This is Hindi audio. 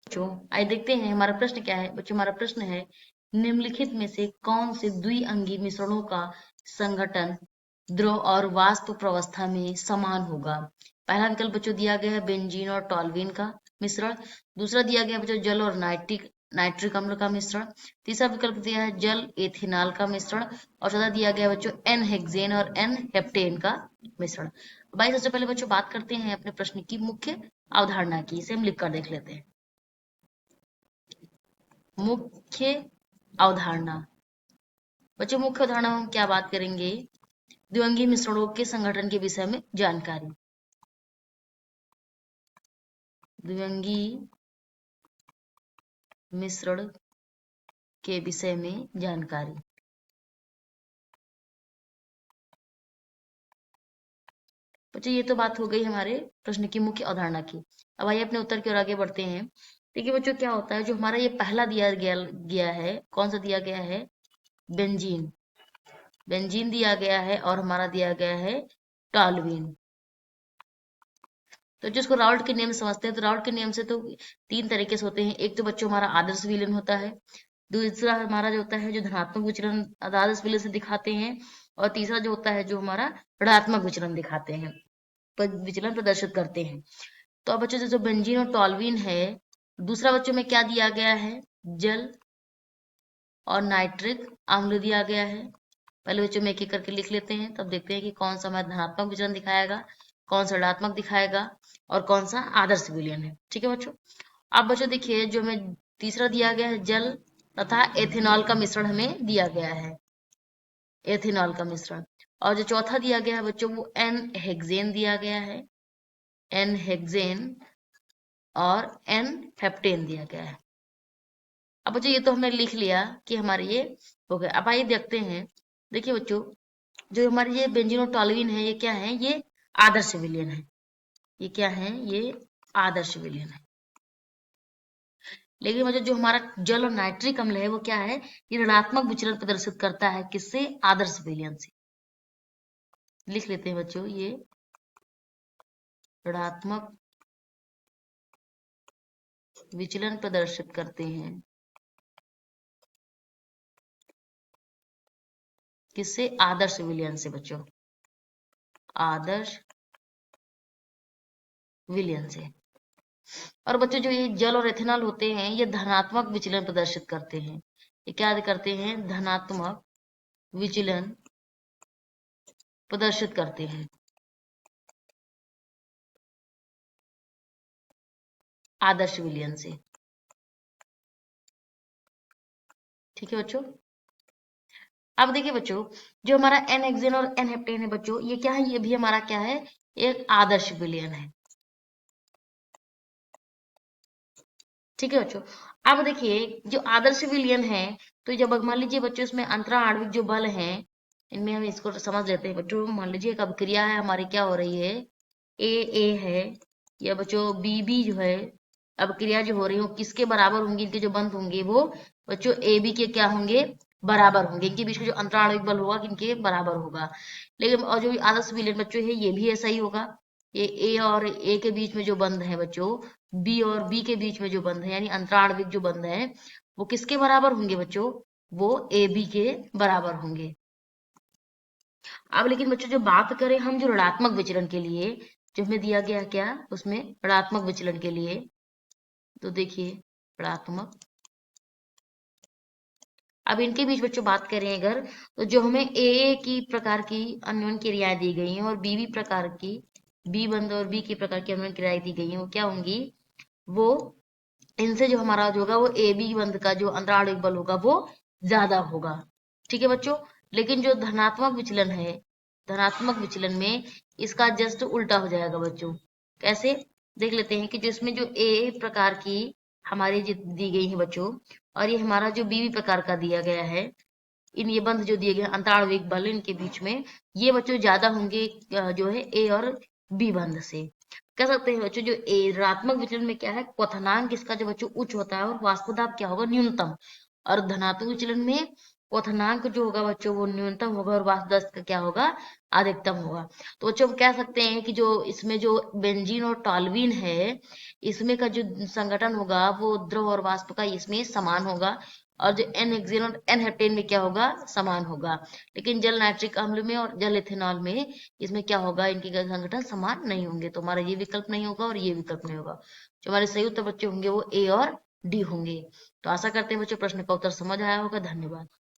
बच्चों आइए देखते हैं हमारा प्रश्न क्या है। बच्चों हमारा प्रश्न है, निम्नलिखित में से कौन से द्विअंगी मिश्रणों का संघटन द्रव और वाष्प प्रावस्था में समान होगा। पहला विकल्प बच्चों दिया गया है बेंजीन और टॉल्यूइन का मिश्रण। दूसरा दिया गया बच्चों जल और नाइट्रिक अम्ल का मिश्रण। तीसरा विकल्प दिया है जल एथेनॉल का मिश्रण। और चौथा दिया गया बच्चों एन हेक्सेन और एन हेप्टेन का मिश्रण। भाई सबसे पहले बच्चों बात करते हैं अपने प्रश्न की मुख्य अवधारणा की। इसे हम लिख कर देख लेते हैं। मुख्य अवधारणा। बच्चों मुख्य अवधारणा में हम क्या बात करेंगे, द्विअंगी मिश्रणों के संगठन के विषय में जानकारी। द्विअंगी मिश्रण के विषय में जानकारी। बच्चों ये तो बात हो गई हमारे प्रश्न की मुख्य अवधारणा की। अब आइए अपने उत्तर की ओर आगे बढ़ते हैं। देखिए बच्चों क्या होता है, जो हमारा ये पहला दिया गया है, कौन सा दिया गया है, बेंजीन। बेंजीन दिया गया है और हमारा दिया गया है टॉल्यूइन। तो जिसको राउल्ट के नियम समझते हैं, तो राउल्ट के नियम से तो तीन तरीके से होते हैं। एक तो बच्चों हमारा आदर्श विलयन होता है, दूसरा हमारा जो होता है जो धनात्मक विचलन आदर्श विलयन से दिखाते हैं, और तीसरा जो होता है जो हमारा ऋणात्मक विचलन दिखाते हैं, विचलन प्रदर्शित करते हैं। तो अब बच्चों जो बेंजीन और टॉल्यूइन है, दूसरा बच्चों में क्या दिया गया है, जल और नाइट्रिक अम्ल दिया गया है। पहले बच्चों में एक एक करके लिख लेते हैं, तब देखते हैं कि कौन सा हमारा धनात्मक विचलन दिखाएगा, कौन सा ऋणात्मक दिखाएगा, और कौन सा आदर्श विलयन है। ठीक है बच्चों। अब बच्चों देखिए जो हमें तीसरा दिया गया है जल तथा एथेनॉल का मिश्रण हमें दिया गया है, एथेनॉल का मिश्रण। और जो चौथा दिया गया है बच्चों वो एन हेक्सेन दिया गया है, एन हेक्सेन और एन हेप्टेन दिया गया है। अब बच्चों ये तो हमने लिख लिया कि हमारे ये हो गया। अब आइए देखते हैं। देखिए बच्चों जो हमारे ये बेंजीन और टॉल्यूइन है, ये क्या है, ये आदर्श विलयन है। ये क्या है, ये आदर्श विलयन है। लेकिन बच्चों जो हमारा जल और नाइट्रिक अम्ल है वो क्या है, ये ऋणात्मक विचलन प्रदर्शित करता है। किससे, आदर्श विलयन से। लिख लेते हैं बच्चों, ये ऋणात्मक विचलन प्रदर्शित करते हैं। किससे, आदर्श विलयन से बच्चों, आदर्श विलयन से। और बच्चों जो ये जल और एथेनॉल होते हैं, ये धनात्मक विचलन प्रदर्शित करते हैं। ये क्या करते हैं, धनात्मक विचलन प्रदर्शित करते हैं आदर्श विलयन से। ठीक है बच्चों। अब देखिए बच्चों जो हमारा एन हेक्सेन और एन हेप्टेन है बच्चों, ये क्या है, ये भी हमारा क्या है, एक आदर्श विलयन है। ठीक है बच्चों। अब देखिए जो आदर्श विलयन है, तो जब मान लीजिए बच्चों इसमें अंतरा आणविक जो बल हैं, इनमें हम इसको समझ लेते हैं बच्चों। मान लीजिए एक अभिक्रिया है हमारी, क्या हो रही है, ए है, या बच्चों बी जो है, अभिक्रिया जो हो रही है किसके बराबर होंगी, इनके जो बंध होंगे वो बच्चों ए बी के क्या होंगे, बराबर होंगे। इनके बीच में जो अंतरा आणविक बल होगा इनके बराबर होगा। लेकिन और जो आदर्श विलयन बच्चों है, ये भी ऐसा ही होगा। ये ए और ए के बीच में जो बंध है बच्चों, बी और बी के बीच में जो बंध है, यानी अंतराणविक जो बंध है, वो किसके बराबर होंगे बच्चों, वो ए बी के बराबर होंगे। अब लेकिन बच्चों जो बात करें हम जो ऋणात्मक विचलन के लिए, जो हमें दिया गया क्या, उसमें ऋणात्मक विचलन के लिए, तो देखिए ऋणात्मक, अब इनके बीच बच्चों बात करें अगर, तो जो हमें ए की प्रकार की अन्योन्य क्रियाएं दी गई हैं और बी प्रकार की, बी बंध और बी की प्रकार की अन्योन्य क्रियाएं दी गई हैं, वो क्या होंगी, वो इनसे जो हमारा जो होगा वो ए बी बंध का जो अंतराणविक बल होगा वो ज्यादा होगा। ठीक है बच्चों। लेकिन जो धनात्मक विचलन है, धनात्मक विचलन में इसका जस्ट उल्टा हो जाएगा बच्चों। कैसे, देख लेते हैं कि जो इसमें जो ए प्रकार की हमारी दी गई है बच्चों, और ये हमारा जो बी प्रकार का दिया गया है, इन ये बंध जो दिए गए अंतराणविक बल इनके बीच में, ये बच्चों ज्यादा होंगे जो है ए और बी बंध से। कह सकते हैं बच्चों जो ऋणात्मक विचलन में क्या है, क्वथनांक इसका जो बच्चों उच्च होता है और वाष्प दाब क्या होगा, न्यूनतम। और धनात्मक विचलन में क्वथनांक जो होगा बच्चों वो न्यूनतम होगा और वाष्प का क्या होगा, अधिकतम होगा। तो बच्चों हम कह सकते हैं कि जो इसमें जो बेंजीन और टॉल्यूइन है, इसमें का जो संगठन होगा वो द्रव और वाष्प का इसमें समान होगा, और जो एन हेक्सेन और एन हेप्टेन में क्या होगा, समान होगा। लेकिन जल नाइट्रिक अम्ल में और जल इथेनॉल में इसमें क्या होगा, इनके संगठन समान नहीं होंगे। तो हमारा ये विकल्प नहीं होगा और ये विकल्प नहीं होगा। जो हमारे सही उत्तर बच्चे होंगे वो ए और डी होंगे। तो आशा करते हैं बच्चों प्रश्न का उत्तर समझ आया होगा। धन्यवाद।